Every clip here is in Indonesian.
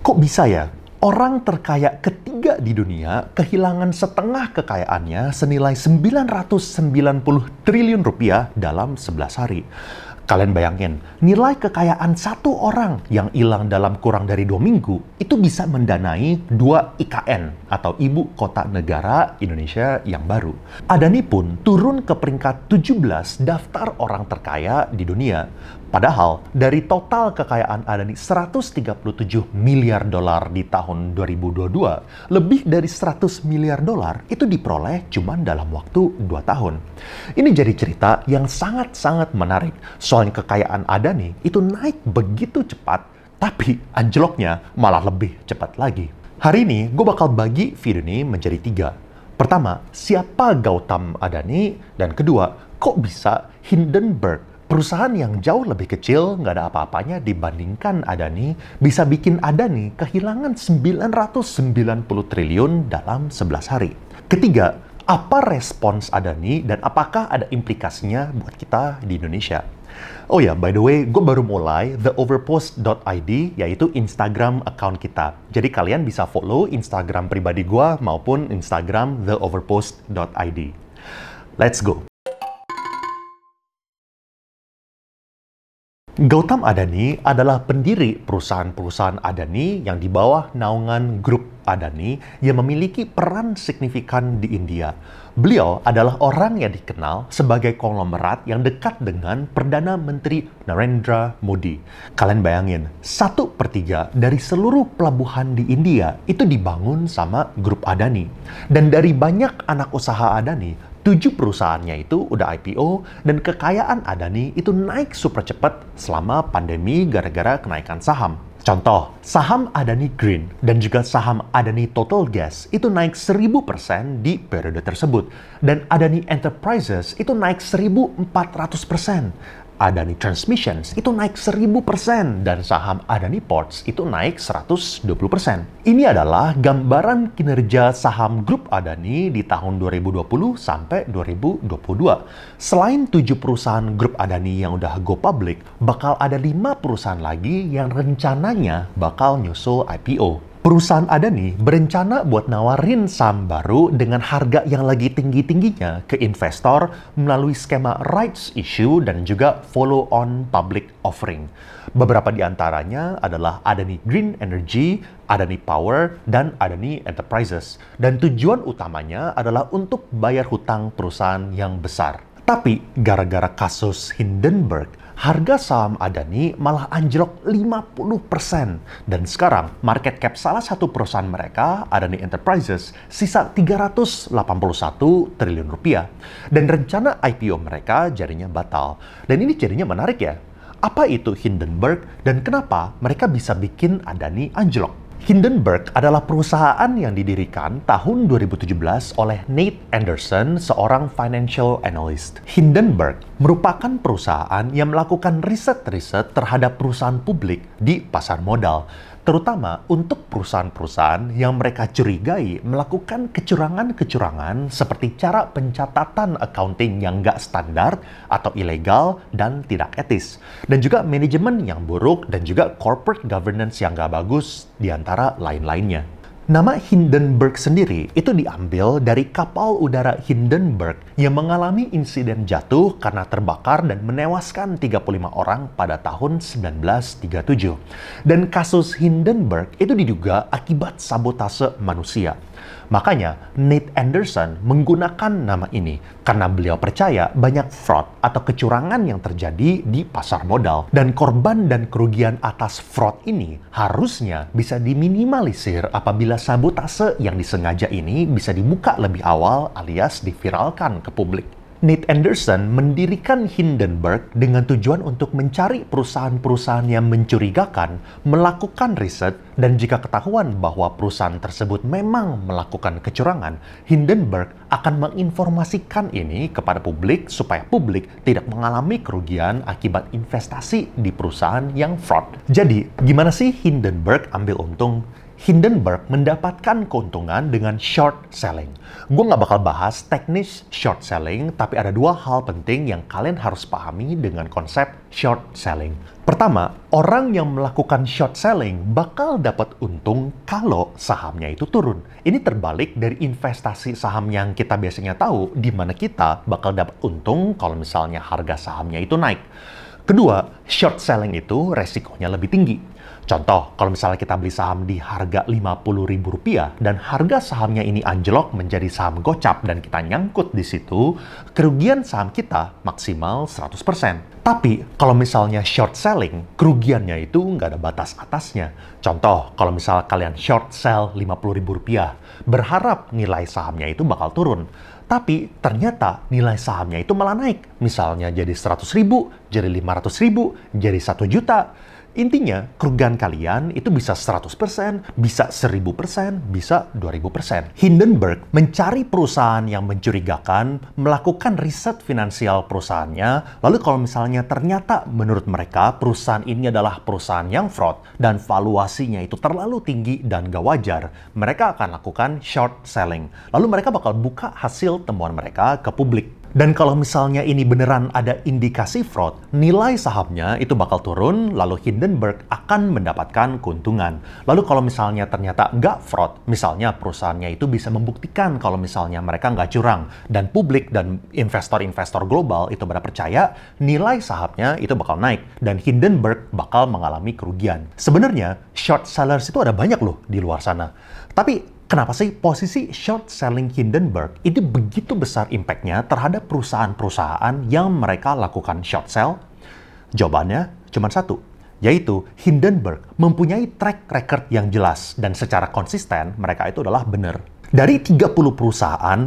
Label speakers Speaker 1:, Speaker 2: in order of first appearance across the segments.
Speaker 1: Kok bisa ya? Orang terkaya ketiga di dunia kehilangan setengah kekayaannya senilai 990 triliun rupiah dalam 11 hari. Kalian bayangin, nilai kekayaan satu orang yang hilang dalam kurang dari 2 minggu itu bisa mendanai 2 IKN atau Ibu Kota Negara Indonesia yang baru. Adani pun turun ke peringkat 17 daftar orang terkaya di dunia. Padahal dari total kekayaan Adani 137 miliar dolar di tahun 2022, lebih dari 100 miliar dolar itu diperoleh cuma dalam waktu 2 tahun. Ini jadi cerita yang sangat-sangat menarik. Soalnya kekayaan Adani itu naik begitu cepat, tapi anjloknya malah lebih cepat lagi. Hari ini gue bakal bagi video ini menjadi 3. Pertama, siapa Gautam Adani? Dan kedua, kok bisa Hindenburg, perusahaan yang jauh lebih kecil, nggak ada apa-apanya dibandingkan Adani, bisa bikin Adani kehilangan 990 triliun dalam 11 hari. Ketiga, apa respons Adani dan apakah ada implikasinya buat kita di Indonesia? Oh ya, by the way, gue baru mulai theoverpost.id, yaitu Instagram account kita. Jadi kalian bisa follow Instagram pribadi gue maupun Instagram theoverpost.id. Let's go! Gautam Adani adalah pendiri perusahaan-perusahaan Adani yang di bawah naungan grup Adani yang memiliki peran signifikan di India. Beliau adalah orang yang dikenal sebagai konglomerat yang dekat dengan Perdana Menteri Narendra Modi. Kalian bayangin, 1/3 dari seluruh pelabuhan di India itu dibangun sama grup Adani. Dan dari banyak anak usaha Adani, 7 perusahaannya itu udah IPO dan kekayaan Adani itu naik super cepat selama pandemi gara-gara kenaikan saham. Contoh, saham Adani Green dan juga saham Adani Total Gas itu naik 1000% di periode tersebut. Dan Adani Enterprises itu naik 1400%. Adani Transmissions itu naik 1000% dan saham Adani Ports itu naik 120%. Ini adalah gambaran kinerja saham grup Adani di tahun 2020 sampai 2022. Selain 7 perusahaan grup Adani yang udah go public, bakal ada 5 perusahaan lagi yang rencananya bakal nyusul IPO. Perusahaan Adani berencana buat nawarin saham baru dengan harga yang lagi tinggi-tingginya ke investor melalui skema rights issue dan juga follow-on public offering. Beberapa di antaranya adalah Adani Green Energy, Adani Power, dan Adani Enterprises. Dan tujuan utamanya adalah untuk bayar hutang perusahaan yang besar. Tapi gara-gara kasus Hindenburg, harga saham Adani malah anjlok 50%. Dan sekarang market cap salah satu perusahaan mereka, Adani Enterprises, sisa 381 triliun rupiah. Dan rencana IPO mereka jadinya batal. Dan ini jadinya menarik ya. Apa itu Hindenburg dan kenapa mereka bisa bikin Adani anjlok? Hindenburg adalah perusahaan yang didirikan tahun 2017 oleh Nate Anderson, seorang financial analyst. Hindenburg merupakan perusahaan yang melakukan riset-riset terhadap perusahaan publik di pasar modal, terutama untuk perusahaan-perusahaan yang mereka curigai melakukan kecurangan-kecurangan seperti cara pencatatan accounting yang nggak standar atau ilegal dan tidak etis, dan juga manajemen yang buruk dan juga corporate governance yang nggak bagus di antara lain-lainnya. Nama Hindenburg sendiri itu diambil dari kapal udara Hindenburg yang mengalami insiden jatuh karena terbakar dan menewaskan 35 orang pada tahun 1937. Dan kasus Hindenburg itu diduga akibat sabotase manusia. Makanya Nate Anderson menggunakan nama ini karena beliau percaya banyak fraud atau kecurangan yang terjadi di pasar modal. Dan korban dan kerugian atas fraud ini harusnya bisa diminimalisir apabila sabotase yang disengaja ini bisa dibuka lebih awal alias diviralkan ke publik. Nate Anderson mendirikan Hindenburg dengan tujuan untuk mencari perusahaan-perusahaan yang mencurigakan, melakukan riset, dan jika ketahuan bahwa perusahaan tersebut memang melakukan kecurangan, Hindenburg akan menginformasikan ini kepada publik supaya publik tidak mengalami kerugian akibat investasi di perusahaan yang fraud. Jadi, gimana sih Hindenburg ambil untung? Hindenburg mendapatkan keuntungan dengan short selling. Gue nggak bakal bahas teknis short selling, tapi ada 2 hal penting yang kalian harus pahami dengan konsep short selling. Pertama, orang yang melakukan short selling bakal dapat untung kalau sahamnya itu turun. Ini terbalik dari investasi saham yang kita biasanya tahu, di mana kita bakal dapat untung kalau misalnya harga sahamnya itu naik. Kedua, short selling itu resikonya lebih tinggi. Contoh, kalau misalnya kita beli saham di harga Rp50.000 dan harga sahamnya ini anjlok menjadi saham gocap dan kita nyangkut di situ, kerugian saham kita maksimal 100%. Tapi, kalau misalnya short selling, kerugiannya itu nggak ada batas atasnya. Contoh, kalau misalnya kalian short sell Rp50.000, berharap nilai sahamnya itu bakal turun. Tapi ternyata nilai sahamnya itu malah naik. Misalnya jadi 100.000, jadi 500.000, jadi 1 juta. Intinya, kerugian kalian itu bisa 100%, bisa 1000%, bisa 2000%. Hindenburg mencari perusahaan yang mencurigakan, melakukan riset finansial perusahaannya, lalu kalau misalnya ternyata menurut mereka perusahaan ini adalah perusahaan yang fraud dan valuasinya itu terlalu tinggi dan gak wajar, mereka akan lakukan short selling. Lalu mereka bakal buka hasil temuan mereka ke publik. Dan kalau misalnya ini beneran ada indikasi fraud, nilai sahamnya itu bakal turun, lalu Hindenburg akan mendapatkan keuntungan. Lalu kalau misalnya ternyata nggak fraud, misalnya perusahaannya itu bisa membuktikan kalau misalnya mereka nggak curang, dan publik dan investor-investor global itu pada percaya, nilai sahamnya itu bakal naik, dan Hindenburg bakal mengalami kerugian. Sebenarnya, short sellers itu ada banyak loh di luar sana. Tapi, kenapa sih posisi short selling Hindenburg itu begitu besar impact-nya terhadap perusahaan-perusahaan yang mereka lakukan short sell? Jawabannya cuma satu, yaitu Hindenburg mempunyai track record yang jelas dan secara konsisten mereka itu adalah benar. Dari 30 perusahaan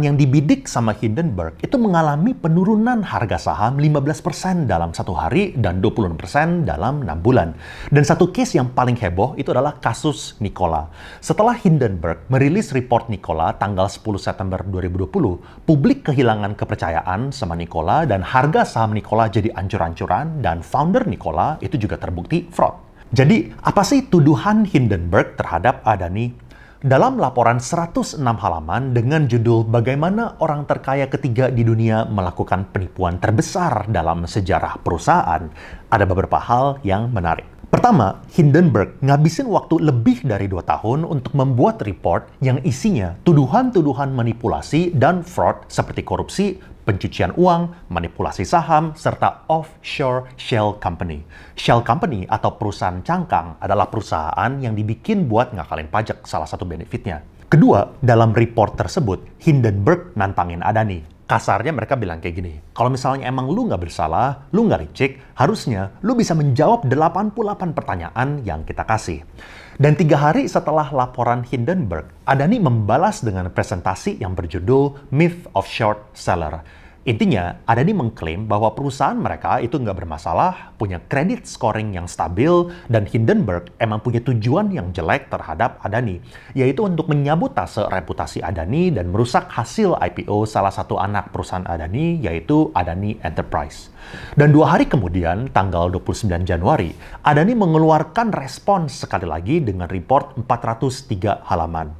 Speaker 1: yang dibidik sama Hindenburg itu mengalami penurunan harga saham 15% dalam 1 hari dan 20% dalam 6 bulan. Dan satu case yang paling heboh itu adalah kasus Nikola. Setelah Hindenburg merilis report Nikola tanggal 10 September 2020, publik kehilangan kepercayaan sama Nikola dan harga saham Nikola jadi ancur-ancuran dan founder Nikola itu juga terbukti fraud. Jadi, apa sih tuduhan Hindenburg terhadap Adani? Dalam laporan 106 halaman dengan judul Bagaimana Orang Terkaya Ketiga di Dunia Melakukan Penipuan Terbesar dalam Sejarah Perusahaan, ada beberapa hal yang menarik. Pertama, Hindenburg ngabisin waktu lebih dari 2 tahun untuk membuat report yang isinya tuduhan-tuduhan manipulasi dan fraud seperti korupsi, pencucian uang, manipulasi saham, serta offshore shell company. Shell company atau perusahaan cangkang adalah perusahaan yang dibikin buat ngakalin pajak, salah satu benefitnya. Kedua, dalam report tersebut, Hindenburg nantangin Adani. Kasarnya mereka bilang kayak gini, kalau misalnya emang lu nggak bersalah, lu nggak licik, harusnya lu bisa menjawab 88 pertanyaan yang kita kasih. Dan 3 hari setelah laporan Hindenburg, Adani membalas dengan presentasi yang berjudul Myth of Short Seller. Intinya, Adani mengklaim bahwa perusahaan mereka itu nggak bermasalah, punya credit scoring yang stabil, dan Hindenburg emang punya tujuan yang jelek terhadap Adani, yaitu untuk menyabotase reputasi Adani dan merusak hasil IPO salah satu anak perusahaan Adani, yaitu Adani Enterprise. Dan 2 hari kemudian, tanggal 29 Januari, Adani mengeluarkan respons sekali lagi dengan report 403 halaman.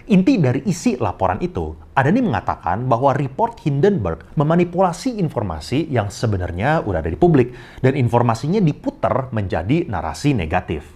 Speaker 1: Inti dari isi laporan itu, Adani mengatakan bahwa report Hindenburg memanipulasi informasi yang sebenarnya udah ada di publik dan informasinya diputar menjadi narasi negatif.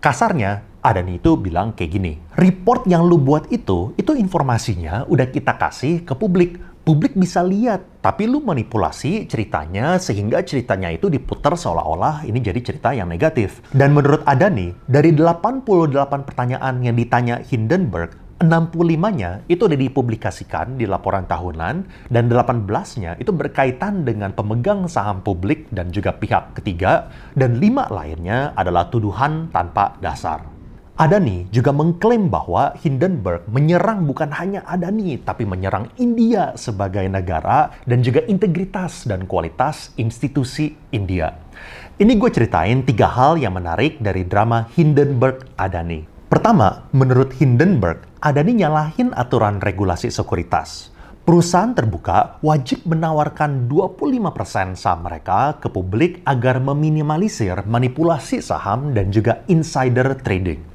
Speaker 1: Kasarnya, Adani itu bilang kayak gini, report yang lu buat itu informasinya udah kita kasih ke publik. Publik bisa lihat, tapi lu manipulasi ceritanya sehingga ceritanya itu diputar seolah-olah ini jadi cerita yang negatif. Dan menurut Adani, dari 88 pertanyaan yang ditanya Hindenburg, 65-nya itu udah dipublikasikan di laporan tahunan dan 18-nya itu berkaitan dengan pemegang saham publik dan juga pihak ketiga dan 5 lainnya adalah tuduhan tanpa dasar. Adani juga mengklaim bahwa Hindenburg menyerang bukan hanya Adani tapi menyerang India sebagai negara dan juga integritas dan kualitas institusi India. Ini gue ceritain 3 hal yang menarik dari drama Hindenburg-Adani. Pertama, menurut Hindenburg, Adani nyalahin aturan regulasi sekuritas. Perusahaan terbuka wajib menawarkan 25% saham mereka ke publik agar meminimalisir manipulasi saham dan juga insider trading.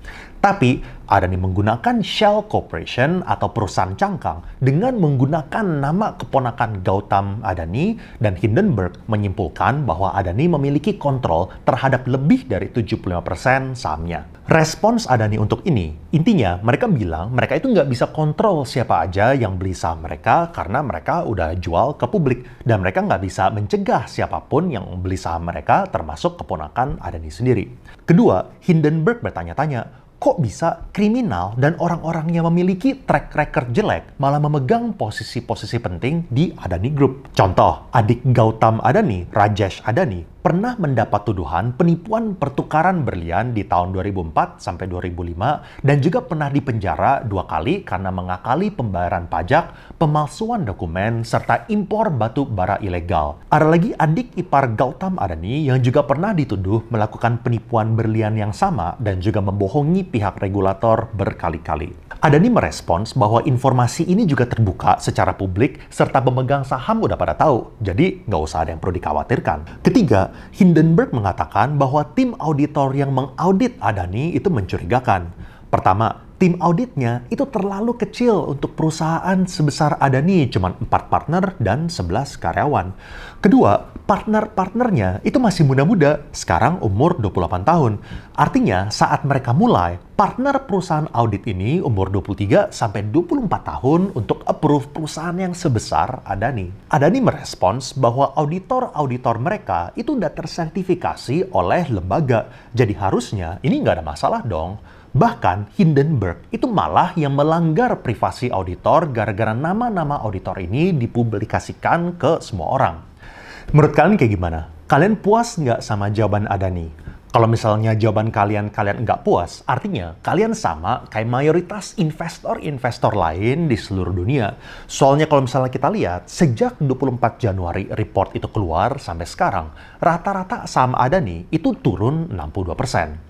Speaker 1: Tapi Adani menggunakan Shell Corporation atau perusahaan cangkang dengan menggunakan nama keponakan Gautam Adani, dan Hindenburg menyimpulkan bahwa Adani memiliki kontrol terhadap lebih dari 75% sahamnya. Respons Adani untuk ini, intinya mereka bilang mereka itu nggak bisa kontrol siapa aja yang beli saham mereka karena mereka udah jual ke publik, dan mereka nggak bisa mencegah siapapun yang beli saham mereka termasuk keponakan Adani sendiri. Kedua, Hindenburg bertanya-tanya, kok bisa kriminal dan orang-orangnya memiliki track record jelek malah memegang posisi-posisi penting di Adani Group? Contoh, adik Gautam Adani, Rajesh Adani, pernah mendapat tuduhan penipuan pertukaran berlian di tahun 2004 sampai 2005 dan juga pernah dipenjara 2 kali karena mengakali pembayaran pajak, pemalsuan dokumen, serta impor batu bara ilegal. Ada lagi adik ipar Gautam Adani yang juga pernah dituduh melakukan penipuan berlian yang sama dan juga membohongi pihak regulator berkali-kali. Adani merespons bahwa informasi ini juga terbuka secara publik serta pemegang saham udah pada tahu, jadi nggak usah ada yang perlu dikhawatirkan. Ketiga, Hindenburg mengatakan bahwa tim auditor yang mengaudit Adani itu mencurigakan. Pertama, tim auditnya itu terlalu kecil untuk perusahaan sebesar Adani, cuma 4 partner dan 11 karyawan. Kedua, partner-partnernya itu masih muda-muda, sekarang umur 28 tahun. Artinya, saat mereka mulai, partner perusahaan audit ini umur 23 sampai 24 tahun untuk approve perusahaan yang sebesar Adani. Adani merespons bahwa auditor-auditor mereka itu udah tersertifikasi oleh lembaga, jadi harusnya ini nggak ada masalah dong. Bahkan Hindenburg itu malah yang melanggar privasi auditor gara-gara nama-nama auditor ini dipublikasikan ke semua orang. Menurut kalian kayak gimana? Kalian puas nggak sama jawaban Adani? Kalau misalnya jawaban kalian nggak puas, artinya kalian sama kayak mayoritas investor-investor lain di seluruh dunia. Soalnya kalau misalnya kita lihat, sejak 24 Januari report itu keluar sampai sekarang, rata-rata saham Adani itu turun 62%.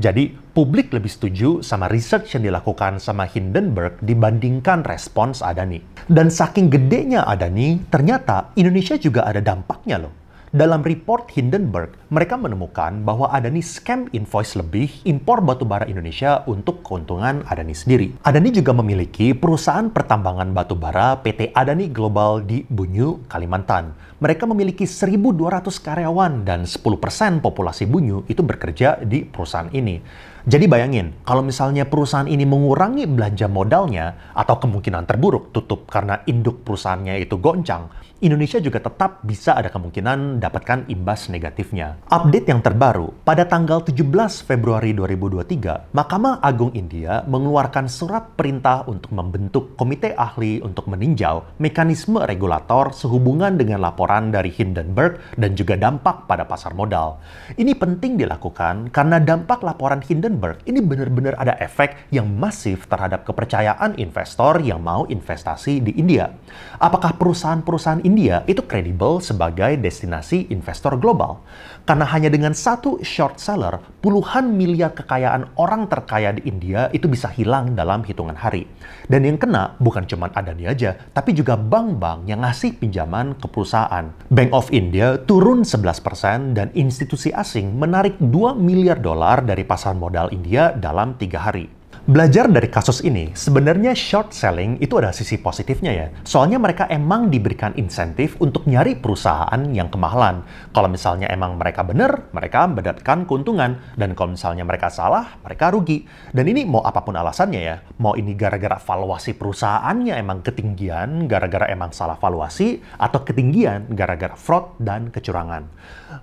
Speaker 1: Jadi, publik lebih setuju sama research yang dilakukan sama Hindenburg dibandingkan respons Adani. Dan saking gedenya Adani, ternyata Indonesia juga ada dampaknya loh. Dalam report Hindenburg, mereka menemukan bahwa Adani scam invoice lebih impor batubara Indonesia untuk keuntungan Adani sendiri. Adani juga memiliki perusahaan pertambangan batubara PT Adani Global di Bunyu, Kalimantan. Mereka memiliki 1.200 karyawan dan 10% populasi Bunyu itu bekerja di perusahaan ini. Jadi bayangin, kalau misalnya perusahaan ini mengurangi belanja modalnya atau kemungkinan terburuk tutup karena induk perusahaannya itu goncang, Indonesia juga tetap bisa ada kemungkinan dapatkan imbas negatifnya. Update yang terbaru, pada tanggal 17 Februari 2023, Mahkamah Agung India mengeluarkan surat perintah untuk membentuk komite ahli untuk meninjau mekanisme regulator sehubungan dengan laporan dari Hindenburg dan juga dampak pada pasar modal. Ini penting dilakukan karena dampak laporan Hindenburg ini benar-benar ada efek yang masif terhadap kepercayaan investor yang mau investasi di India. Apakah perusahaan-perusahaan India itu kredibel sebagai destinasi investor global? Karena hanya dengan satu short seller, puluhan miliar kekayaan orang terkaya di India itu bisa hilang dalam hitungan hari. Dan yang kena bukan cuma Adani aja, tapi juga bank-bank yang ngasih pinjaman ke perusahaan. Bank of India turun 11% dan institusi asing menarik 2 miliar dolar dari pasar modal India dalam 3 hari. Belajar dari kasus ini, sebenarnya short selling itu ada sisi positifnya ya. Soalnya mereka emang diberikan insentif untuk nyari perusahaan yang kemahalan. Kalau misalnya emang mereka benar, mereka mendapatkan keuntungan. Dan kalau misalnya mereka salah, mereka rugi. Dan ini mau apapun alasannya ya. Mau ini gara-gara valuasi perusahaannya emang ketinggian, gara-gara emang salah valuasi, atau ketinggian gara-gara fraud dan kecurangan.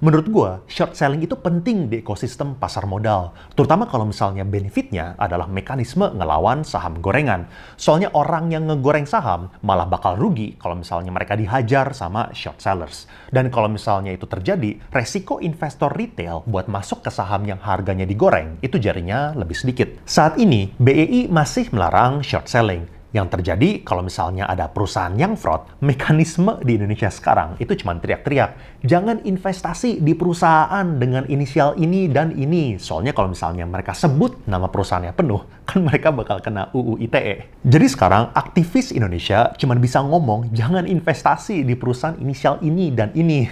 Speaker 1: Menurut gue, short selling itu penting di ekosistem pasar modal. Terutama kalau misalnya benefitnya adalah mekanisme ngelawan saham gorengan. Soalnya orang yang ngegoreng saham malah bakal rugi kalau misalnya mereka dihajar sama short sellers. Dan kalau misalnya itu terjadi, resiko investor retail buat masuk ke saham yang harganya digoreng itu jadinya lebih sedikit. Saat ini, BEI masih melarang short selling. Yang terjadi kalau misalnya ada perusahaan yang fraud, mekanisme di Indonesia sekarang itu cuma teriak-teriak. Jangan investasi di perusahaan dengan inisial ini dan ini. Soalnya kalau misalnya mereka sebut nama perusahaannya penuh, kan mereka bakal kena UU ITE. Jadi sekarang aktivis Indonesia cuma bisa ngomong, jangan investasi di perusahaan inisial ini dan ini.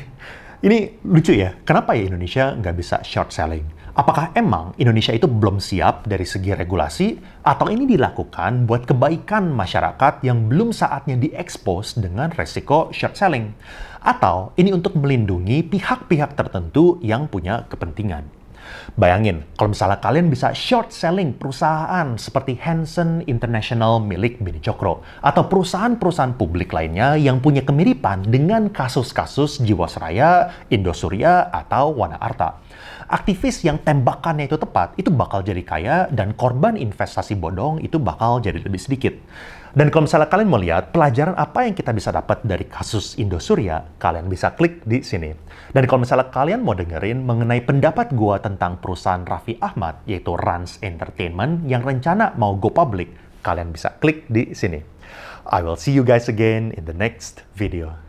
Speaker 1: Ini lucu ya, kenapa ya Indonesia nggak bisa short selling? Apakah emang Indonesia itu belum siap dari segi regulasi, atau ini dilakukan buat kebaikan masyarakat yang belum saatnya diekspos dengan resiko short selling? Atau ini untuk melindungi pihak-pihak tertentu yang punya kepentingan? Bayangin, kalau misalnya kalian bisa short selling perusahaan seperti Hansen International milik Beni Cokro, atau perusahaan-perusahaan publik lainnya yang punya kemiripan dengan kasus-kasus Jiwasraya, Indosuria, atau Wana Arta. Aktivis yang tembakannya itu tepat, itu bakal jadi kaya, dan korban investasi bodong itu bakal jadi lebih sedikit. Dan kalau misalnya kalian mau lihat pelajaran apa yang kita bisa dapat dari kasus Indosuria, kalian bisa klik di sini. Dan kalau misalnya kalian mau dengerin mengenai pendapat gua tentang perusahaan Raffi Ahmad, yaitu Rans Entertainment, yang rencana mau go public, kalian bisa klik di sini. I will see you guys again in the next video.